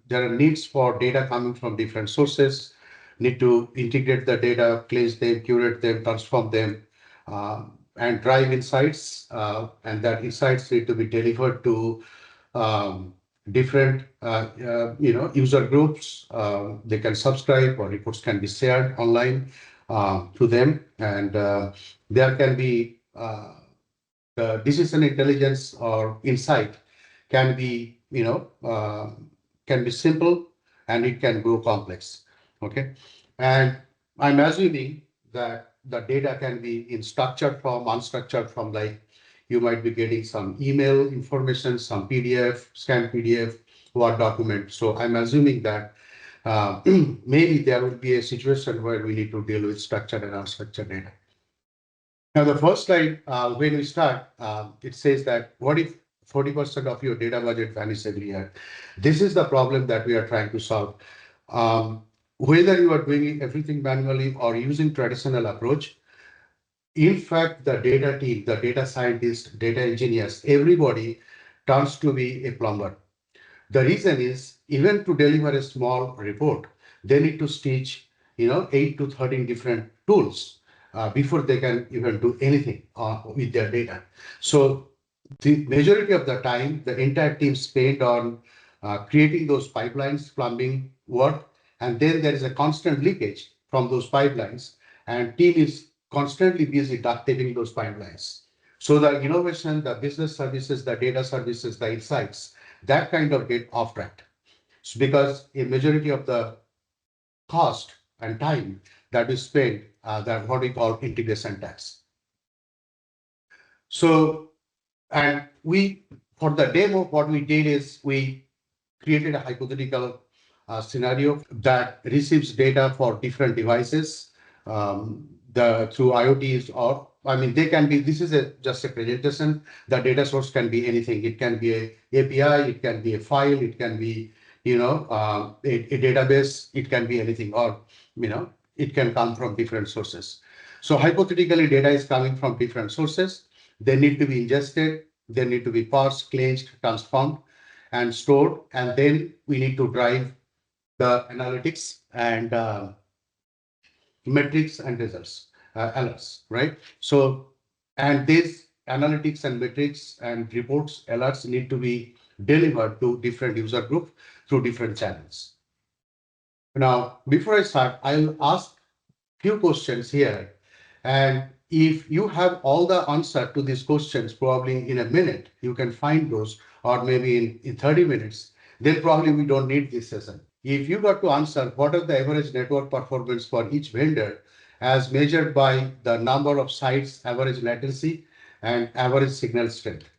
there are needs for data coming from different sources, need to integrate the data, cleanse them, curate them, transform them, and drive insights. And that insights need to be delivered to different user groups. They can subscribe or reports can be shared online to them, and there can be the decision intelligence or insight can be can be simple, and it can grow complex. Okay, and I'm assuming that the data can be in structured form, unstructured form, like you might be getting some email information, some PDF, scanned PDF, Word document. So I'm assuming that maybe there will be a situation where we need to deal with structured and unstructured data. Now, the first slide, when we start, it says that what if 40% of your data budget vanishes every year? This is the problem that we are trying to solve. Whether you are doing everything manually or using traditional approach, in fact, the data team, the data scientists, data engineers, everybody turns to be a plumber. The reason is, even to deliver a small report, they need to stitch 8 to 13 different tools before they can even do anything with their data. So the majority of the time, the entire team spent on creating those pipelines, plumbing work, and then there is a constant leakage from those pipelines, and team is constantly busy duct taping those pipelines. So the innovation, the business services, the data services, the insights, that kind of get off track. So because a majority of the cost and time that is spent, that what we call integration tax. So, and we, for the demo, what we did is we created a hypothetical scenario that receives data for different devices through IoTs, or they can be, this is just a presentation. The data source can be anything. It can be a API, it can be a file, it can be a database, it can be anything, or it can come from different sources. So hypothetically, data is coming from different sources. They need to be ingested, they need to be parsed, cleansed, transformed, and stored, and then we need to drive the analytics and metrics and results, alerts, right? So, and these analytics and metrics and reports, alerts need to be delivered to different user groups through different channels. Now, before I start, I'll ask few questions here, and if you have all the answer to these questions, probably in a minute, you can find those, or maybe in 30 minutes, then probably we don't need this session. If you got to answer what are the average network performance for each vendor as measured by the number of sites, average latency, and average signal strength.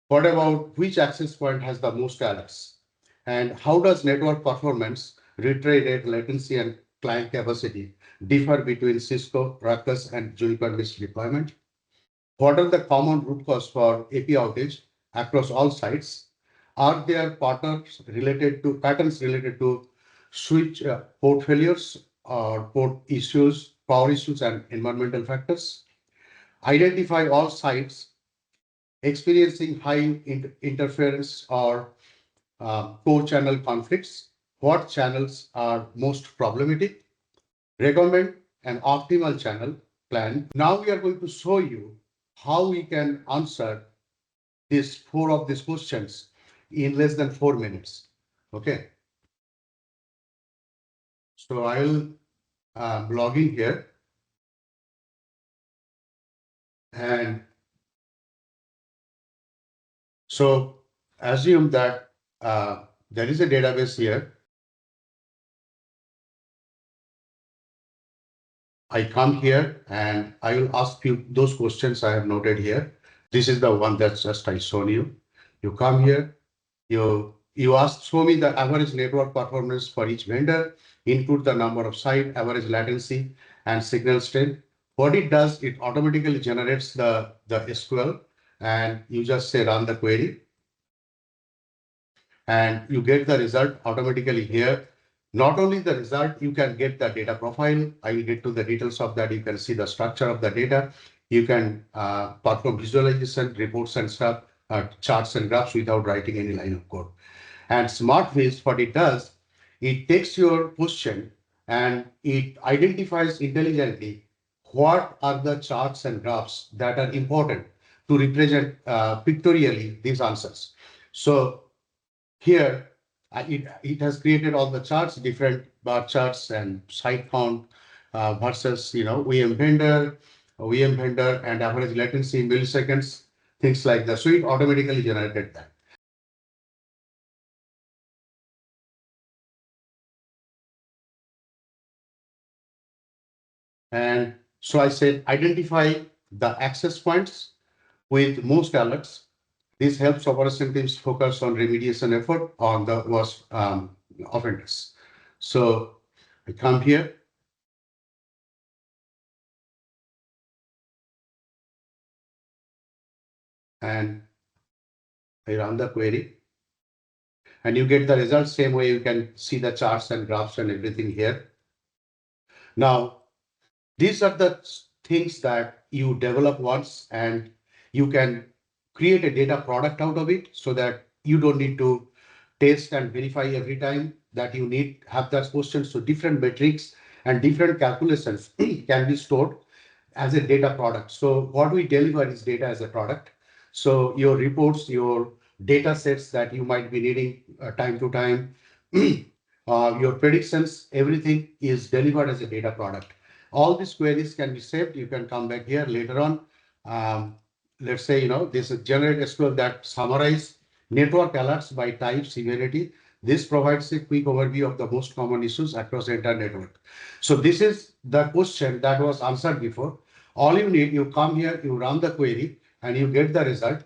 What about which access point has the most alerts? And how does network performance, retrade rate, latency, and client capacity differ between Cisco, Ruckus, and Juniper-based deployment? What are the common root cause for AP outage across all sites? Are there patterns related to switch port failures or port issues, power issues, and environmental factors? Identify all sites experiencing high interference or co-channel conflicts. What channels are most problematic? Recommend an optimal channel plan. Now we are going to show you how we can answer four of these questions in less than 4 minutes. Okay. So I will log in here, and so assume that there is a database here. I come here and I will ask you those questions I have noted here. This is the one that's just I shown you. You come here, you show me the average network performance for each vendor, include the number of site, average latency, and signal strength. What it does, it automatically generates the SQL, and you just say run the query, and you get the result automatically here. Not only the result, you can get the data profile. I will get to the details of that. You can see the structure of the data. You can perform visualization, reports and stuff, charts and graphs without writing any line of code. And smart Viz, what it does, it takes your question and it identifies intelligently what are the charts and graphs that are important to represent pictorially these answers. So here, it has created all the charts, different bar charts and site count versus, VM vendor and average latency in milliseconds, things like that. So it automatically generated that. And so I said, identify the access points with most alerts. This helps operation teams focus on remediation effort on the worst offenders. So I come here and I run the query, and you get the results same way. You can see the charts and graphs and everything here. Now, these are the things that you develop once, and you can create a data product out of it so that you don't need to test and verify every time that you need have that questions. So different metrics and different calculations can be stored as a data product. So what we deliver is data as a product. So your reports, your data sets that you might be needing time to time, your predictions, everything is delivered as a data product. All these queries can be saved. You can come back here later on. Um, let's say, this is generate SQL that summarize network alerts by type severity. This provides a quick overview of the most common issues across the entire network. So this is the question that was answered before. All you need, you come here, you run the query, and you get the result.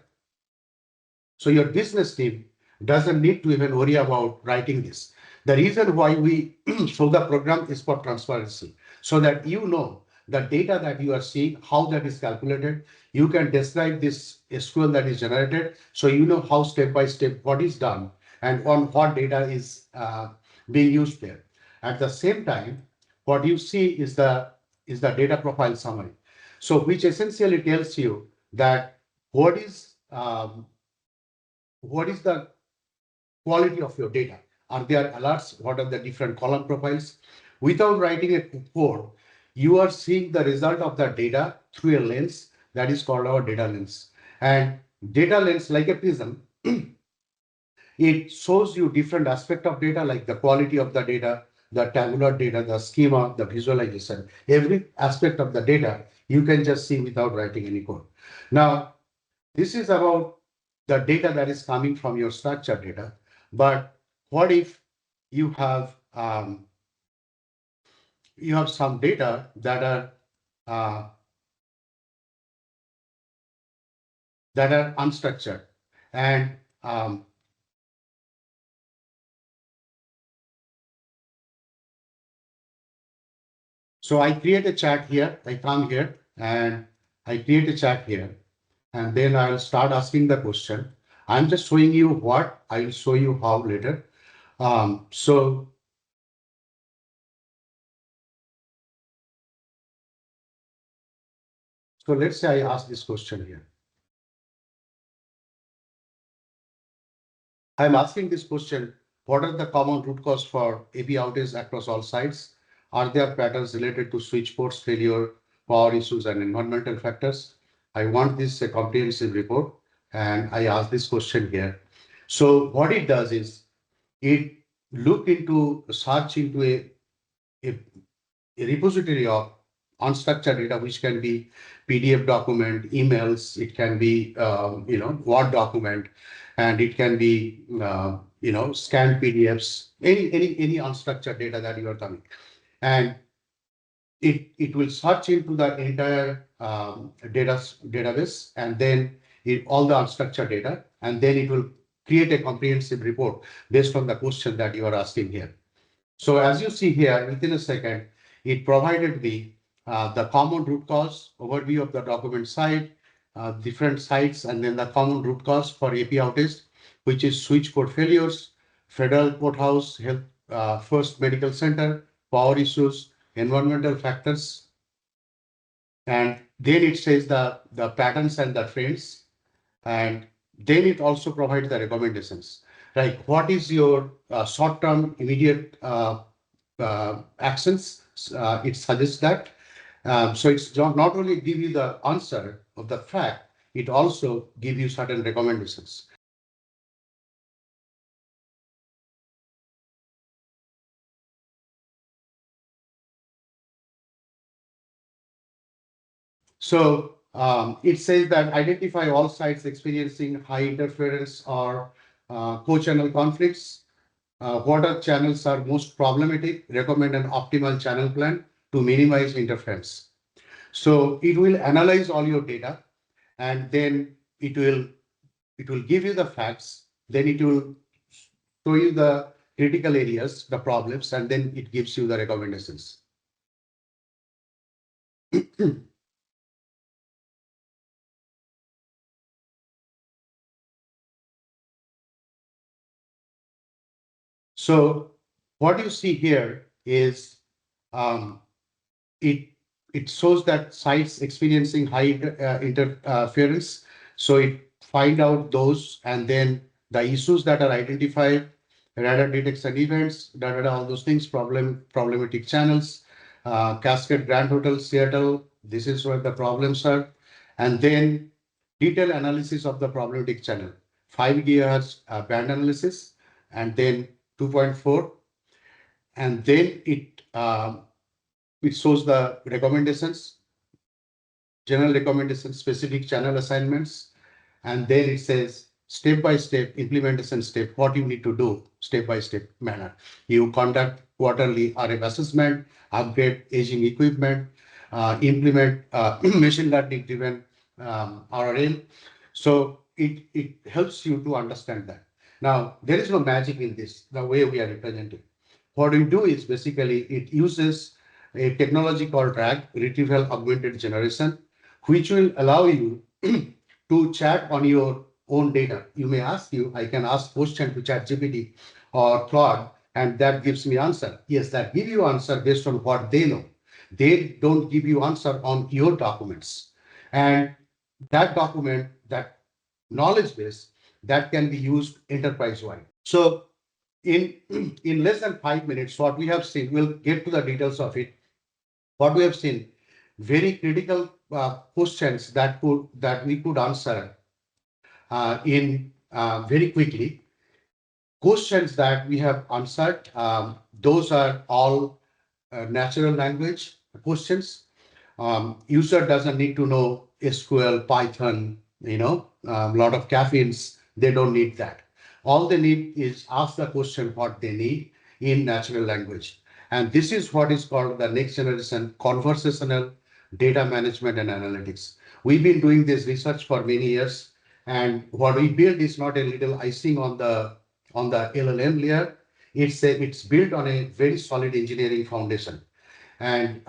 So your business team doesn't need to even worry about writing this. The reason why we show the program is for transparency, so that you know the data that you are seeing, how that is calculated. You can describe this SQL that is generated, so you know how step by step what is done and on what data is being used there. At the same time, what you see is the data profile summary. So which essentially tells you that what is what is the quality of your data? Are there alerts? What are the different column profiles? Without writing a code, you are seeing the result of the data through a lens that is called our data lens. And data lens, like a prism, it shows you different aspect of data, like the quality of the data, the tabular data, the schema, the visualization. Every aspect of the data you can just see without writing any code. Now, this is about the data that is coming from your structured data. But what if you have some data uh, that are unstructured, and so I create a chat here. I come here and I create a chat here, and then I'll start asking the question. I'm just showing you what, I'll show you how later. So let's say I ask this question here. I'm asking this question, what are the common root cause for AP outage across all sites? Are there patterns related to switch ports failure, power issues, and environmental factors? I want this a comprehensive report, and I ask this question here. So what it does is it search into a a repository of unstructured data, which can be PDF document, emails, it can be Word document, and it can be scanned PDFs, any unstructured data that you are coming, and it will search into the entire database, and then all the unstructured data, and then it will create a comprehensive report based on the question that you are asking here. So as you see here, within a second, it provided the common root cause, overview of the document site, different sites, and then the common root cause for AP outage, which is switch port failures, federal courthouse, health, first medical center, power issues, environmental factors, and then it says the patterns and the trends, and then it also provides the recommendations. Like what is your short-term immediate actions? It suggests that. So it's not only give you the answer of the fact, it also give you certain recommendations. So it says that identify all sites experiencing high interference or co-channel conflicts. What are channels are most problematic? Recommend an optimal channel plan to minimize interference. So it will analyze all your data, and then it will give you the facts. Then it will show you the critical areas, the problems, and then it gives you the recommendations. So what you see here is um, it it shows that sites experiencing high interference. So it find out those, and then the issues that are identified, radar detection events, all those things, problematic channels, Cascade Grand Hotel, Seattle. This is where the problems are, and then detailed analysis of the problematic channel, 5 GHz band analysis, and then 2.4, and then it shows the recommendations, general recommendations, specific channel assignments, and then it says step by step implementation step, what you need to do step by step manner. You conduct quarterly RF assessment, upgrade aging equipment, implement machine learning driven RRL. So it helps you to understand that. Now, there is no magic in this, the way we are representing. What we do is basically it uses a technology called RAG, Retrieval Augmented Generation, which will allow you to chat on your own data. You may ask I can ask question to ChatGPT or Claude, and that gives me answer. Yes, that give you answer based on what they know. They don't give you answer on your documents. And that document, that knowledge base, that can be used enterprise-wide. So in, in less than 5 minutes, what we have seen, we'll get to the details of it. What we have seen, very critical questions that we could answer in very quickly. Questions that we have answered, those are all natural language questions. User doesn't need to know SQL, Python, a lot of caffeines. They don't need that. All they need is ask the question what they need in natural language. And this is what is called the next generation conversational data management and analytics. We've been doing this research for many years. And what we build is not a little icing on the LLM layer. It's built on a very solid engineering foundation. And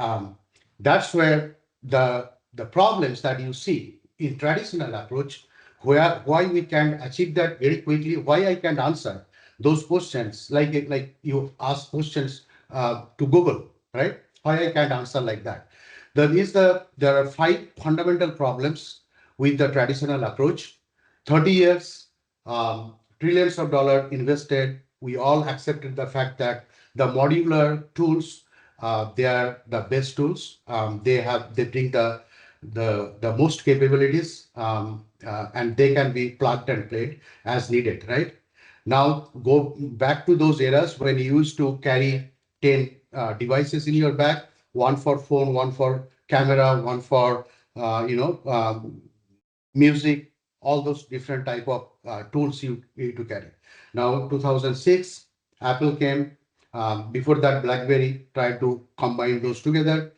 that's where the problems that you see in traditional approach, why we can achieve that very quickly, why I can answer those questions like you ask questions to Google, right? Why I can't answer like that. There are 5 fundamental problems with the traditional approach. 30 years, trillions of dollars invested. We all accepted the fact that the modular tools, they are the best tools. They bring the most capabilities, and they can be plugged and played as needed, right? Now go back to those eras when you used to carry 10 devices in your bag, one for phone, one for camera, one for music, all those different type of tools you need to carry. Now 2006, Apple came. Before that, BlackBerry tried to combine those together.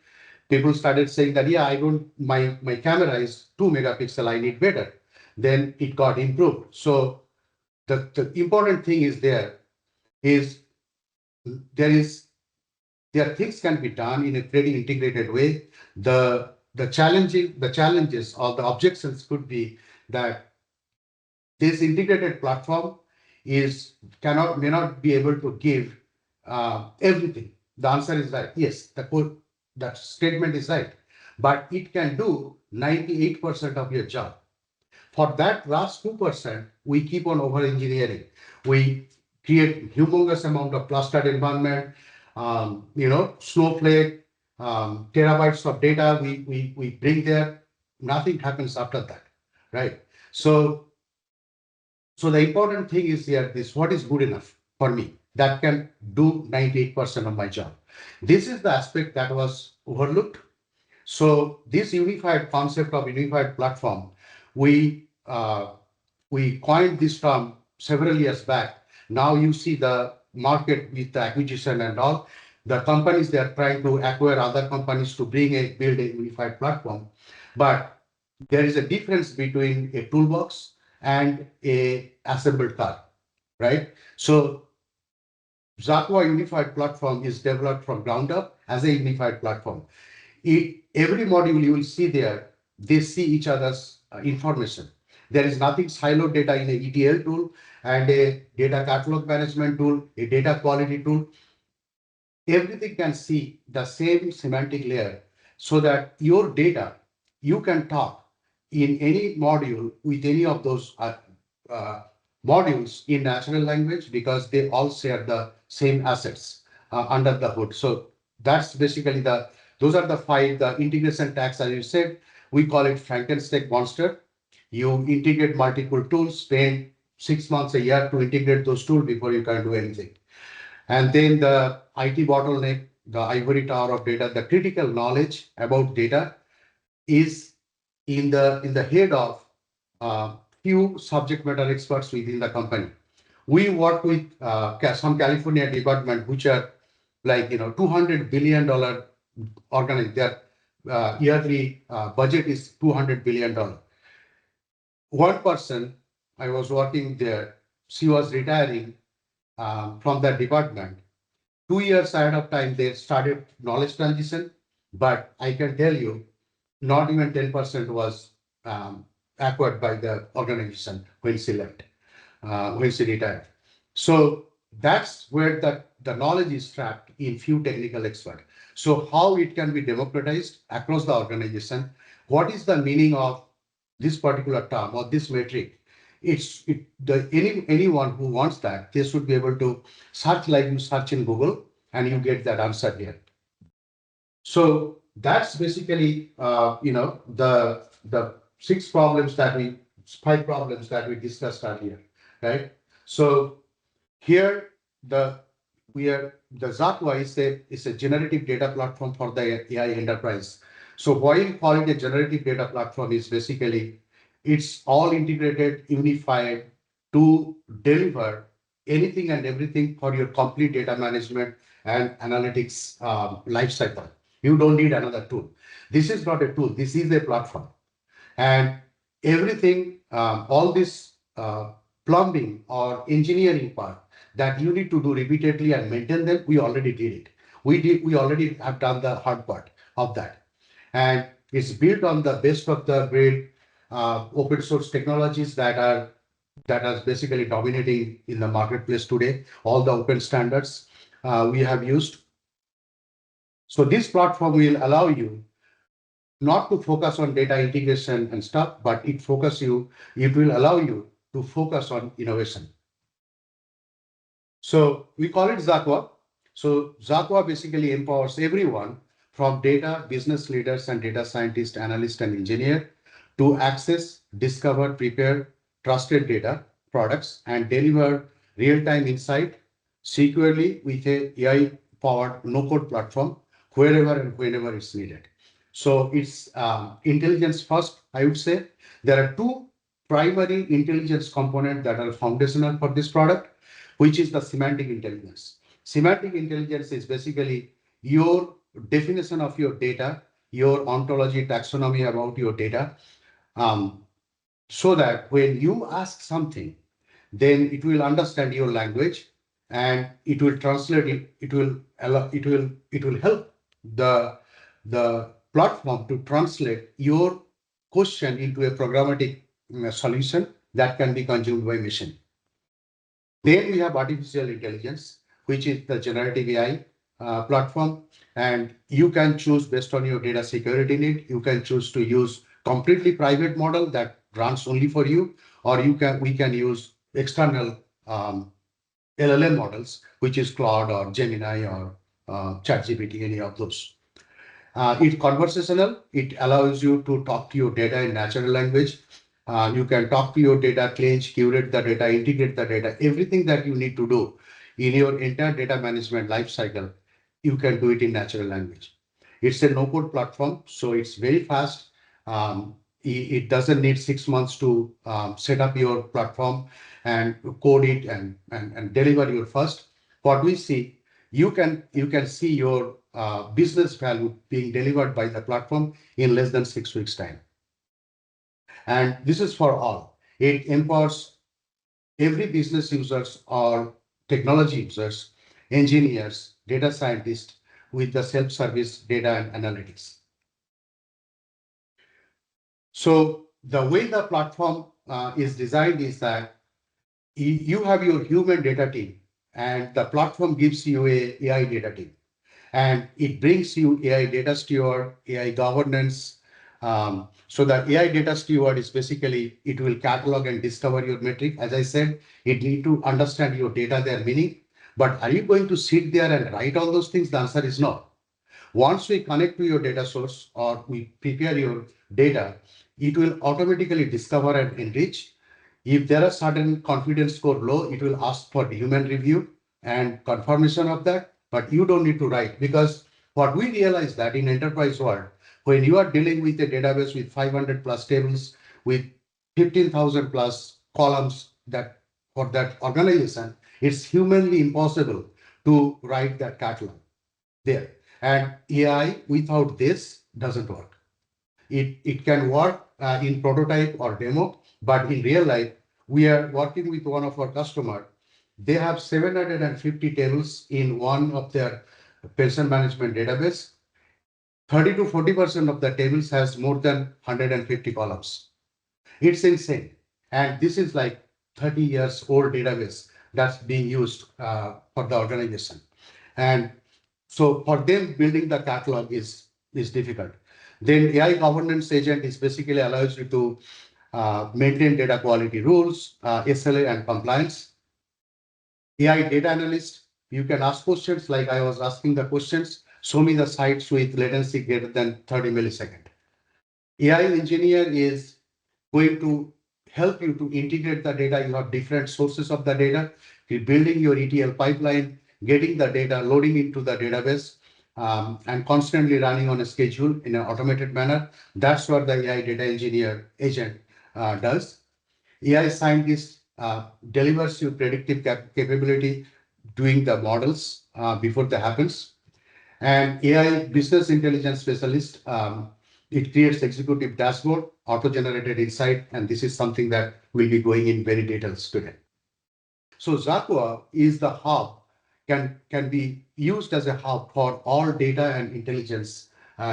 People started saying that, yeah, I don't, my camera is 2 megapixel, I need better. Then it got improved. So the important thing is is there is there things can be done in a very integrated way. The challenges or the objections could be that this integrated platform may not be able to give everything. The answer is right. Yes, that statement is right, but it can do 98% of your job. For that last 2%, we keep on over engineering. We create humongous amount of clustered environment, Snowflake, terabytes of data we bring there. Nothing happens after that, right? So the important thing is here, this what is good enough for me that can do 98% of my job. This is the aspect that was overlooked. So this unified concept of unified platform, we we coined this term several years back. Now you see the market with the acquisition and all. The companies, they are trying to acquire other companies to build a unified platform. But there is a difference between a toolbox and a assembled car, right? So xAQUA unified platform is developed from ground up as a unified platform. Every module you will see there, they see each other's information. There is nothing siloed data in a ETL tool and a data catalog management tool, a data quality tool. Everything can see the same semantic layer so that your data, you can talk in any module with any of those uh, modules in natural language because they all share the same assets under the hood. So that's basically those are the five, the integration tags, as you said, we call it Frankenstein monster. You integrate multiple tools, spend 6 months, a year to integrate those tools before you can do anything. And then the IT bottleneck, the ivory tower of data, the critical knowledge about data is in the head of few subject matter experts within the company. We work with some California department which are like $200 billion organized. Their yearly budget is $200 billion. One person, I was working there, she was retiring from that department. 2 years ahead of time, they started knowledge transition, but I can tell you, not even 10% was acquired by the organization when she left, when she retired. So that's where the knowledge is trapped in few technical experts. So how it can be democratized across the organization? What is the meaning of this particular term or this metric? Anyone who wants that, they should be able to search like you search in Google and you get that answer here. So that's basically the five problems that we discussed earlier, right? So here the xAQUA is a generative data platform for the AI enterprise. So why we call it a generative data platform is basically it's all integrated, unified to deliver anything and everything for your complete data management and analytics lifecycle. You don't need another tool. This is not a tool. This is a platform. And everything, all this plumbing or engineering part that you need to do repeatedly and maintain them, we already did it. We already have done the hard part of that. And it's built on the best of the great open source technologies that are basically dominating in the marketplace today, all the open standards we have used. So this platform will allow you not to focus on data integration and stuff, but it will allow you to focus on innovation. So we call it xAQUA. So xAQUA basically empowers everyone from data, business leaders and data scientists, analysts and engineer to access, discover, prepare trusted data products and deliver real-time insight securely with a AI-powered no-code platform wherever and whenever it's needed. So it's intelligence first, I would say. There are two primary intelligence components that are foundational for this product, which is the semantic intelligence. Semantic intelligence is basically your definition of your data, your ontology, taxonomy about your data, so that when you ask something, then it will understand your language and it will translate it. It will help the platform to translate your question into a programmatic solution that can be consumed by machine. Then we have artificial intelligence, which is the generative AI platform. And you can choose based on your data security need. You can choose to use completely private model that runs only for you, or we can use external LLM models, which is Claude or Gemini or ChatGPT, any of those. It's conversational. It allows you to talk to your data in natural language. You can talk to your data, cleanse, curate the data, integrate the data, everything that you need to do in your entire data management lifecycle, you can do it in natural language. It's a no-code platform, so it's very fast. It doesn't need 6 months to set up your platform and code it and deliver your first. What we see, you can see your business value being delivered by the platform in less than 6 weeks time. And this is for all. It empowers every business users or technology users, engineers, data scientists with the self-service data and analytics. So the way the platform is designed is that you have your human data team and the platform gives you a AI data team. And it brings you AI data steward, AI governance. So the AI data steward is basically, it will catalog and discover your metric. As I said, it need to understand your data, their meaning. But are you going to sit there and write all those things? The answer is no. Once we connect to your data source or we prepare your data, it will automatically discover and enrich. If there are certain confidence score low, it will ask for human review and confirmation of that, but you don't need to write, because what we realize that in enterprise world, when you are dealing with a database with 500 plus tables, with 15,000 plus columns, that for that organization, it's humanly impossible to write that catalog there. And AI without this doesn't work. It can work in prototype or demo, but in real life, we are working with one of our customer. They have 750 tables in one of their pension management database. 30 to 40% of the tables has more than 150 columns. It's insane. And this is like 30 years old database that's being used for the organization. And so for them, building the catalog is difficult. Then AI governance agent is basically allows you to maintain data quality rules, SLA and compliance. AI data analyst, you can ask questions like I was asking the questions, show me the sites with latency greater than 30 milliseconds. AI engineer is going to help you to integrate the data. You have different sources of the data. You're building your ETL pipeline, getting the data, loading into the database, and constantly running on a schedule in an automated manner. That's what the AI data engineer agent does. AI scientist delivers you predictive capability, doing the models before that happens. And AI business intelligence specialist, it creates executive dashboard, auto-generated insight, and this is something that we'll be going in very details today. So xAQUA is the hub, can be used as a hub for all data and intelligence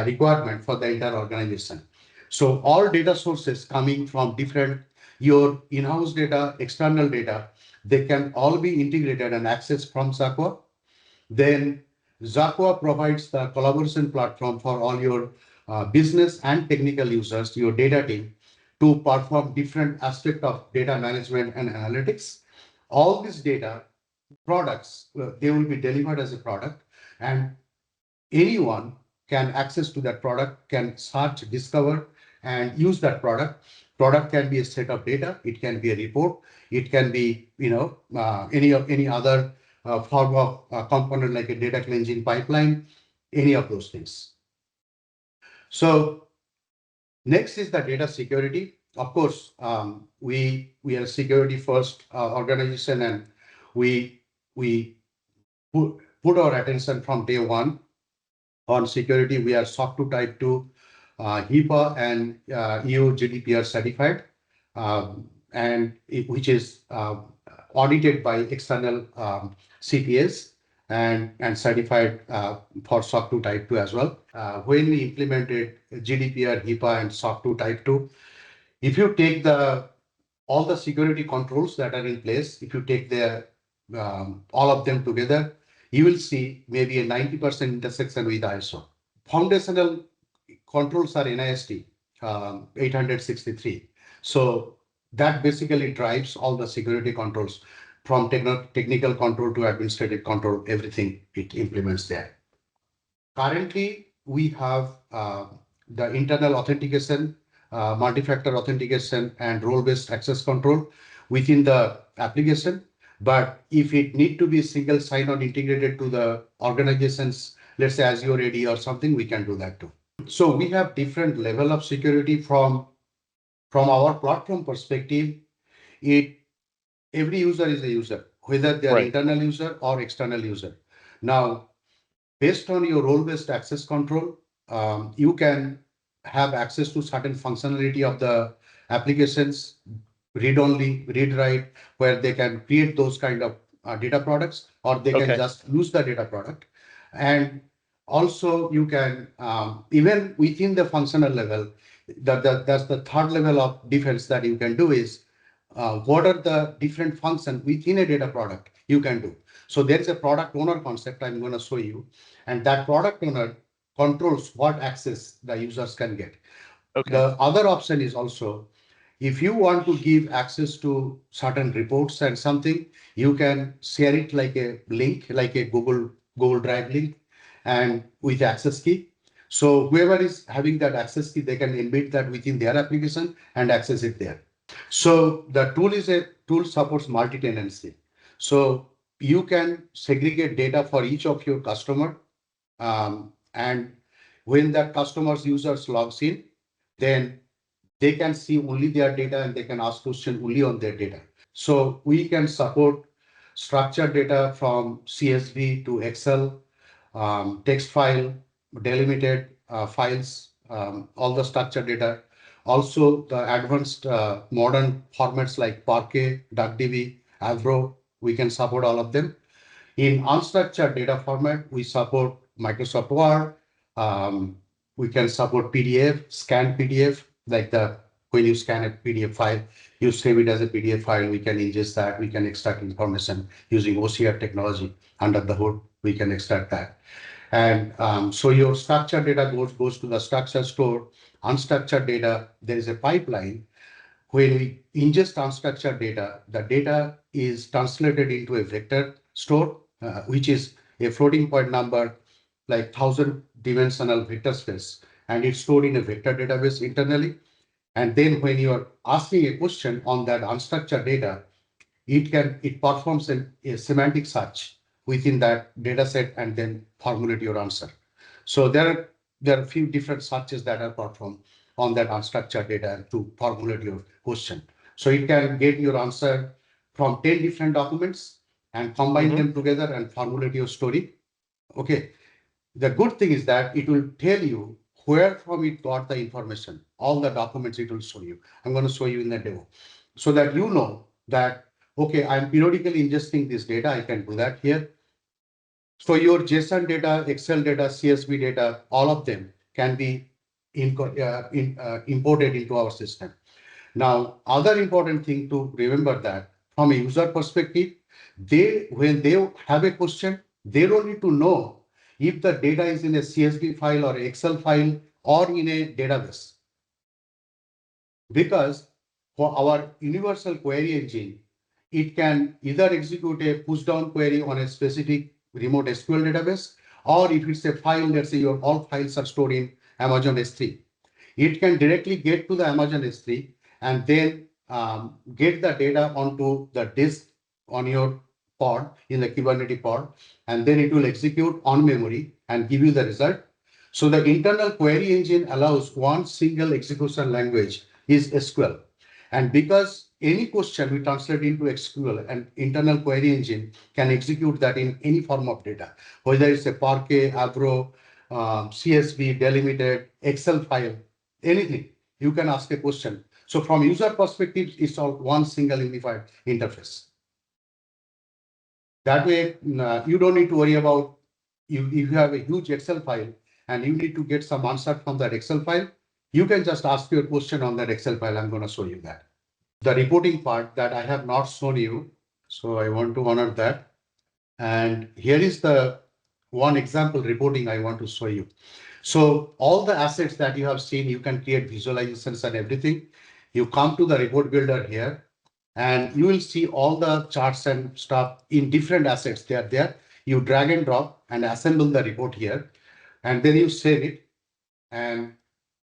requirement for the entire organization. So all data sources coming from different, your in-house data, external data, they can all be integrated and accessed from xAQUA. Then xAQUA provides the collaboration platform for all your business and technical users, your data team, to perform different aspects of data management and analytics. All this data products, they will be delivered as a product, and anyone can access to that product, can search, discover, and use that product. Product can be a set of data, it can be a report, it can be any other form of component like a data cleansing pipeline, any of those things. So next is the data security. Of course, we are a security first organization, and we put our attention from day one on security. We are SOC 2 Type 2, HIPAA and EU GDPR certified, which is audited by external CTAs and certified for SOC 2 Type 2 as well. When we implemented GDPR, HIPAA, and SOC 2 Type 2, if you take all the security controls that are in place, if you take all of them together, you will see maybe a 90% intersection with ISO. Foundational controls are NIST 863. So that basically drives all the security controls from technical control to administrative control, everything it implements there. Currently, we have the internal authentication, multi-factor authentication, and role-based access control within the application. But if it need to be single sign-on integrated to the organizations, let's say Azure AD or something, we can do that too. So we have different level of security from our platform perspective. It every user is a user, whether they are Right. internal user or external user. Now, based on your role-based access control, you can have access to certain functionality of the applications, read only, read write, where they can create those kind of data products, or they can Okay. just use the data product. And also you can, even within the functional level, that's the third level of defense that you can do is, what are the different functions within a data product you can do. So there is a product owner concept I'm going to show you, and that product owner controls what access the users can get. Okay. The other option is also, if you want to give access to certain reports and something, you can share it like a link, like a Google Drive link, and with access key. So whoever is having that access key, they can embed that within their application and access it there. So the tool supports multi-tenancy. So you can segregate data for each of your customer, and when that customer's users logs in, then they can see only their data and they can ask questions only on their data. So we can support structured data from CSV to Excel, text file, delimited files, all the structured data. Also the advanced modern formats like Parquet, DuckDB, Avro, we can support all of them. In unstructured data format, we support Microsoft Word. We can support PDF, scanned PDF, like when you scan a PDF file, you save it as a PDF file. We can ingest that. We can extract information using OCR technology under the hood. We can extract that. And so your structured data goes to the structured store. Unstructured data, there is a pipeline. When we ingest unstructured data, the data is translated into a vector store, which is a floating point number, like 1,000-dimensional vector space, and it's stored in a vector database internally. And then when you are asking a question on that unstructured data, it performs a semantic search within that data set and then formulate your answer. So there are a few different searches that are performed on that unstructured data to formulate your question. So it can get your answer from 10 different documents and combine them together and formulate your story. Okay. The good thing is that it will tell you where from it got the information, all the documents it will show you. I'm going to show you in the demo so that you know that, okay, I'm periodically ingesting this data. I can do that here. So your JSON data, Excel data, CSV data, all of them can be imported into our system. Now, other important thing to remember that from a user perspective, when they have a question, they don't need to know if the data is in a CSV file or Excel file or in a database. Because for our universal query engine, it can either execute a push down query on a specific remote SQL database, or if it's a file, let's say your all files are stored in Amazon S3. It can directly get to the Amazon S3 and then get the data onto the disk on your pod in the Kubernetes pod, and then it will execute on memory and give you the result. So the internal query engine allows one single execution language is SQL. And because any question we translate into SQL, and internal query engine can execute that in any form of data, whether it's a Parquet, Avro, CSV, delimited, Excel file, anything, you can ask a question. So from user perspective, it's all one single unified interface. That way, you don't need to worry about if you have a huge Excel file and you need to get some answer from that Excel file, you can just ask your question on that Excel file. I'm going to show you that. The reporting part that I have not shown you, so I want to honor that. And here is the one example reporting I want to show you. So all the assets that you have seen, you can create visualizations and everything. You come to the report builder here, and you will see all the charts and stuff in different assets. They are there. You drag and drop and assemble the report here, and then you save it, and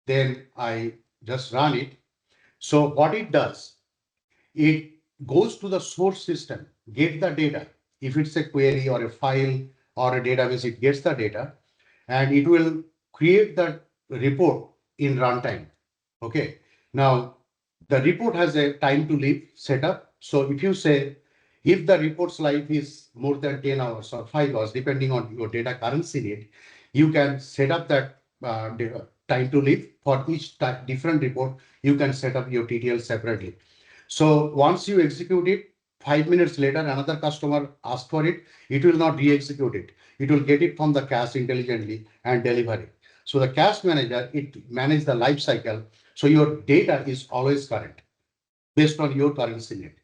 then I just run it. So what it does, it goes to the source system, get the data. If it's a query or a file or a database, it gets the data, and it will create the report in runtime. Okay. Now, the report has a time to live setup. So if you say, if the report's life is more than 10 hours or 5 hours, depending on your data currency need, you can set up that time to live for each different report. You can set up your TTL separately. So once you execute it, 5 minutes later, another customer asks for it, it will not re-execute it. It will get it from the cache intelligently and deliver it. So the cache manager, it manages the life cycle. So your data is always current based on your currency need.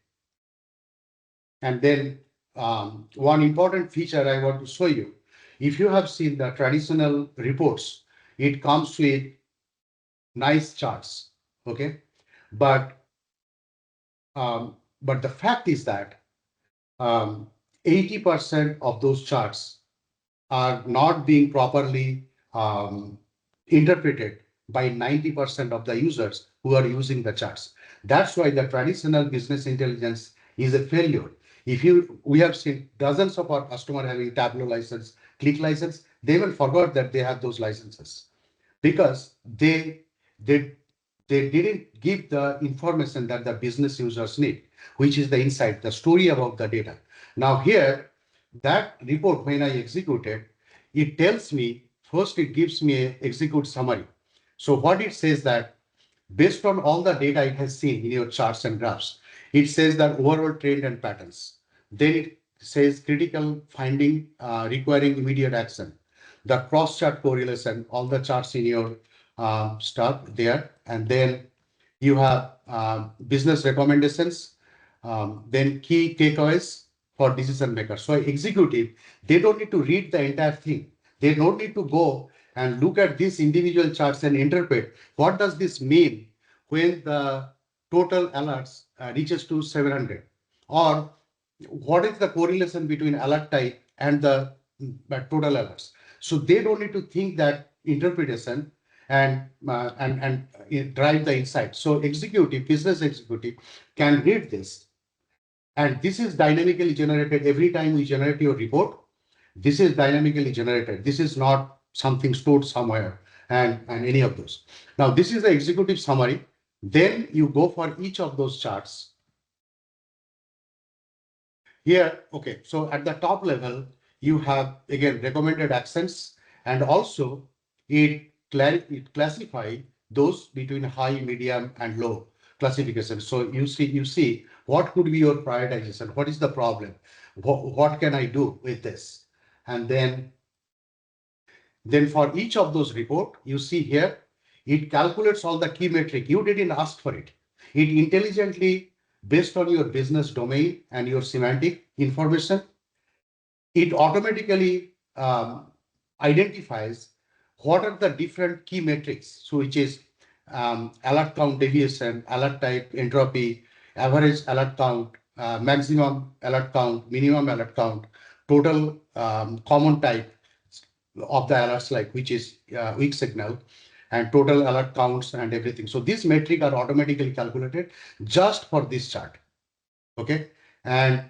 And then one important feature I want to show you, if you have seen the traditional reports, it comes with nice charts, okay? But the fact is that 80% of those charts are not being properly interpreted by 90% of the users who are using the charts. That's why the traditional business intelligence is a failure. We have seen dozens of our customers having Tableau license, Click license, they even forgot that they have those licenses because they they didn't give the information that the business users need, which is the insight, the story about the data. Now here, that report, when I execute it, it tells me, first it gives me a execute summary. So what it says that based on all the data it has seen in your charts and graphs, it says that overall trend and patterns. Then it says critical finding requiring immediate action. The cross-chart correlation, all the charts in your stuff there. And then you have business recommendations, then key takeaways for decision makers. So executive, they don't need to read the entire thing. They don't need to go and look at these individual charts and interpret what does this mean when the total alerts reaches to 700, or what is the correlation between alert type and the total alerts. So they don't need to think that interpretation and drive the insight. So business executive can read this, and this is dynamically generated every time we generate your report. This is dynamically generated. This is not something stored somewhere and any of those. Now, this is the executive summary. Then you go for each of those charts. Here, okay, so at the top level, you have again recommended actions, and also it classify those between high, medium, and low classification. So you see what could be your prioritization, what is the problem, what can I do with this, and then for each of those report, you see here, it calculates all the key metric. You didn't ask for it. It intelligently, based on your business domain and your semantic information, it automatically identifies what are the different key metrics. So which is alert count deviation, alert type, entropy, average alert count, maximum alert count, minimum alert count, total common type of the alerts, like which is weak signal, and total alert counts and everything. So these metrics are automatically calculated just for this chart. Okay. And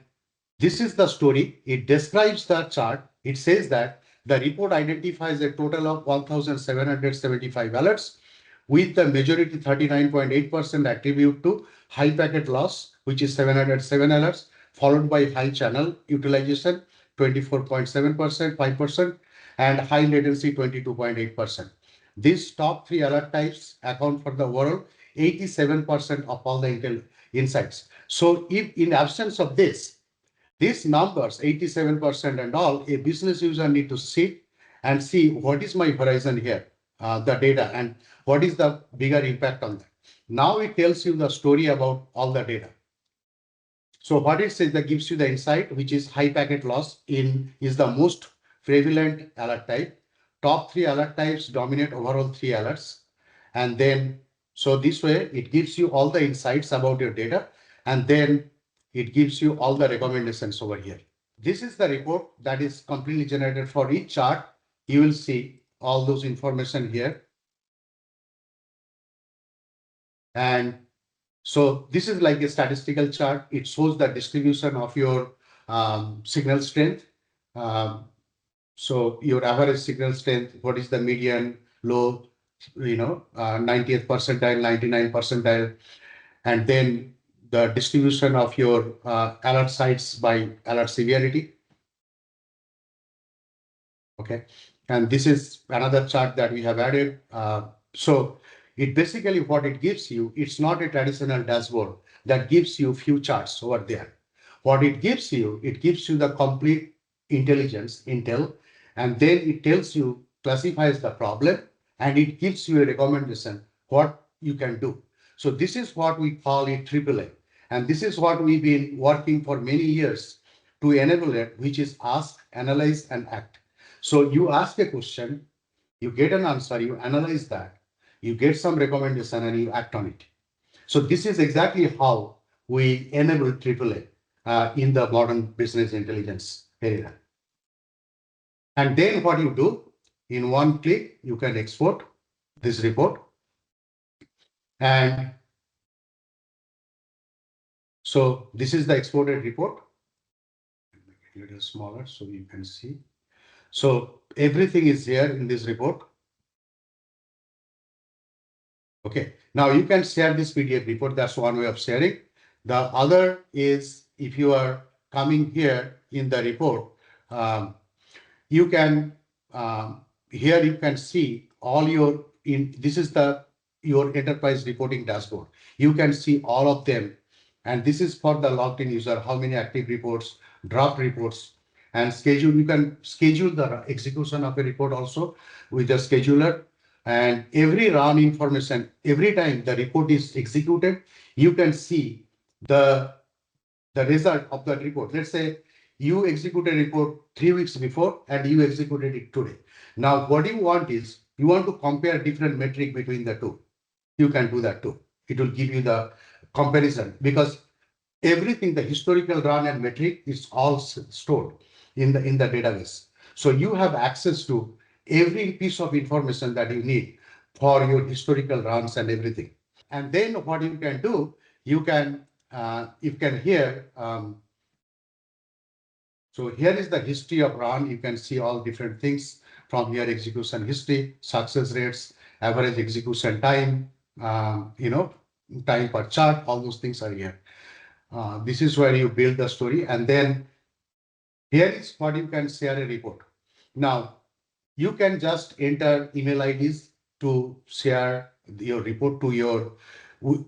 this is the story. It describes the chart. It says that the report identifies a total of 1,775 alerts, with the majority 39.8% attribute to high packet loss, which is 707 alerts, followed by high channel utilization 24.7%, 5%, and high latency 22.8%. These top three alert types account for the overall 87% of all the insights. So if in absence of these numbers, 87% and all, a business user need to sit and see what is my horizon here, the data, and what is the bigger impact on that. Now it tells you the story about all the data. So what it says, that gives you the insight, which is high packet loss is the most prevalent alert type. Top three alert types dominate overall three alerts. And then So this way, it gives you all the insights about your data, and then it gives you all the recommendations over here. This is the report that is completely generated for each chart. You will see all those information here. And so this is like a statistical chart. It shows the distribution of your signal strength. Um, so your average signal strength, what is the median, low, 90th percentile, 99th percentile, and then the distribution of your alert sites by alert severity. Okay, and this is another chart that we have added. So it basically what it gives you, it's not a traditional dashboard that gives you few charts over there. What it gives you the complete intelligence, intel, and then it tells you, classifies the problem, and it gives you a recommendation what you can do. So this is what we call it AAA. And this is what we've been working for many years to enable it, which is ask, analyze, and act. So you ask a question, you get an answer, you analyze that, you get some recommendation, and you act on it. So this is exactly how we enable AAA in the modern business intelligence area. And then what you do, in one click, you can export this report. And so this is the exported report. Make it a little smaller so you can see. So everything is here in this report. Okay, now you can share this PDF report. That's one way of sharing. The other is if you are coming here in the report, you can here you can see all your this is the your enterprise reporting dashboard. You can see all of them, and this is for the logged in user, how many active reports, draft reports, and schedule. You can schedule the execution of a report also with a scheduler, and every run information, every time the report is executed, you can see the result of that report. Let's say you execute a report 3 weeks before and you executed it today. Now, what you want is you want to compare different metric between the two. You can do that too. It will give you the comparison because everything, the historical run and metric is all stored in the database. So you have access to every piece of information that you need for your historical runs and everything. And then what you can do, you can hear. So here is the history of run. You can see all different things from here: execution history, success rates, average execution time, time per chart. All those things are here. This is where you build the story, and then here is what you can share a report. Now you can just enter email IDs to share your report to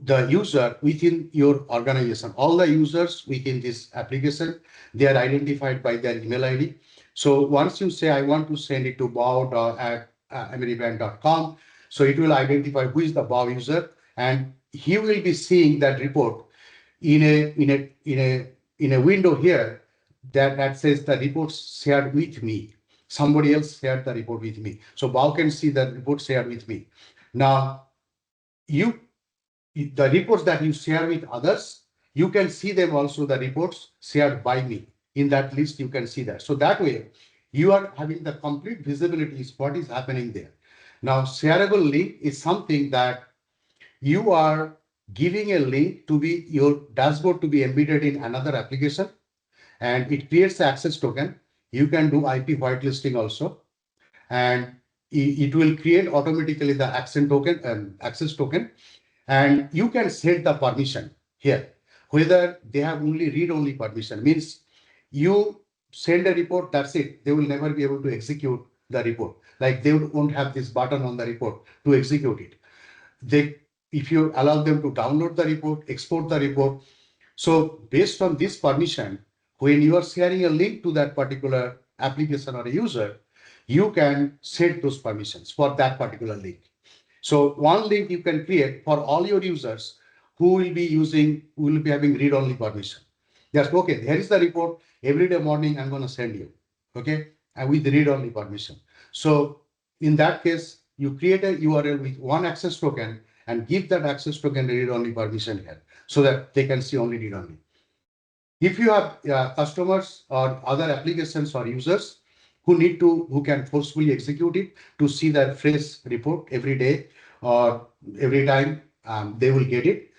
the user within your organization. All the users within this application, they are identified by their email ID. So once you say, I want to send it to bow@ameribank.com, so it will identify who is the bow user, and he will be seeing that report in a window here that says the reports shared with me. Somebody else shared the report with me. So Bow can see the report shared with me. Now, the reports that you share with others, you can see them also, the reports shared by me. In that list, you can see that. So that way, you are having the complete visibility is what is happening there. Now, shareable link is something that you are giving a link to be your dashboard to be embedded in another application, and it creates the access token. You can do IP whitelisting also, and it will create automatically the access token, and you can set the permission here, whether they have only read-only permission. Means you send a report, that's it. They will never be able to execute the report. Like they won't have this button on the report to execute it. If you allow them to download the report, export the report. So based on this permission, when you are sharing a link to that particular application or a user, you can set those permissions for that particular link. So one link you can create for all your users who will be having read-only permission. Just okay, here is the report. Every day morning, I'm going to send you. Okay, and with read-only permission. So in that case, you create a URL with one access token, and give that access token read-only permission here so that they can see only read-only. If you have customers or other applications or users who can forcefully execute it to see that fresh report every day or every time, they will get it.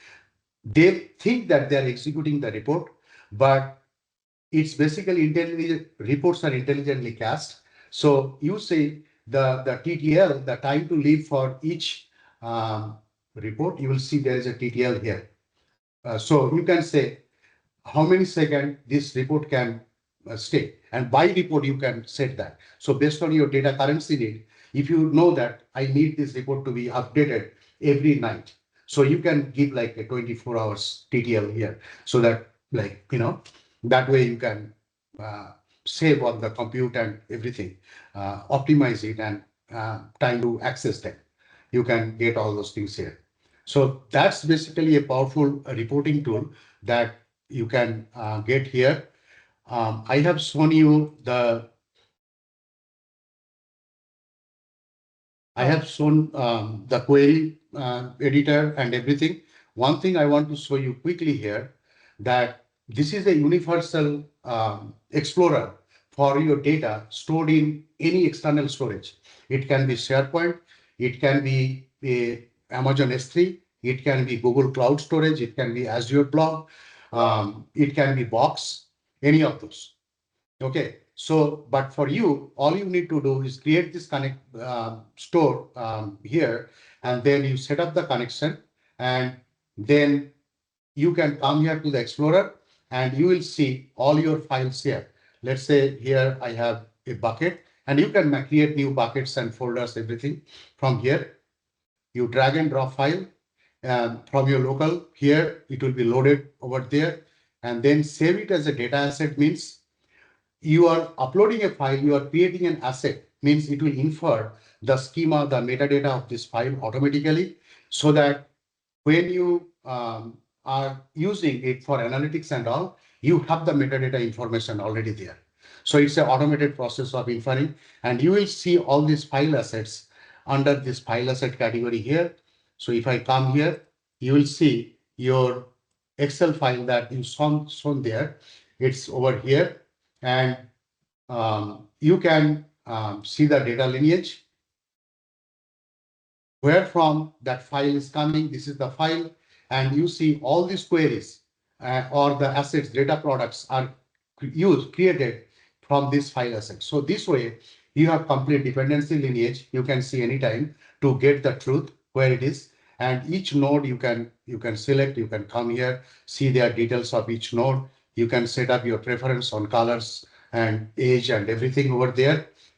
They think that they are executing the report, but it's basically intelligent reports are intelligently cached. So you say the TTL, the time to live for each report, you will see there is a TTL here. So you can say how many seconds this report can stay, and by report you can set that. So based on your data currency need, if you know that I need this report to be updated every night, so you can give like a 24 hours TTL here, so that that way you can save on the compute and everything, optimize it, and time to access them. You can get all those things here. So that's basically a powerful reporting tool that you can get here. I have shown you the query editor and everything. One thing I want to show you quickly here, that this is a universal explorer for your data stored in any external storage. It can be SharePoint, it can be a Amazon S3, it can be Google Cloud Storage, it can be Azure Blob, it can be Box, any of those. Okay, so but for you, all you need to do is create this store here, and then you set up the connection, and then you can come here to the Explorer, and you will see all your files here. Let's say here I have a bucket, and you can create new buckets and folders, everything from here. You drag and drop file from your local here, it will be loaded over there, and then save it as a data asset. Means you are uploading a file, you are creating an asset, means it will infer the schema, the metadata of this file automatically, so that when you are using it for analytics and all, you have the metadata information already there. So it's an automated process of inferring, and you will see all these file assets under this file asset category here. So if I come here, you will see your Excel file that you shown there. It's over here, and you can see the data lineage, where from that file is coming. This is the file, and you see all these queries or the assets, data products are created from this file asset. So this way you have complete dependency lineage. You can see anytime to get the truth where it is, and each node you can select. You can come here, see their details of each node. You can set up your preference on colors and age and everything over there.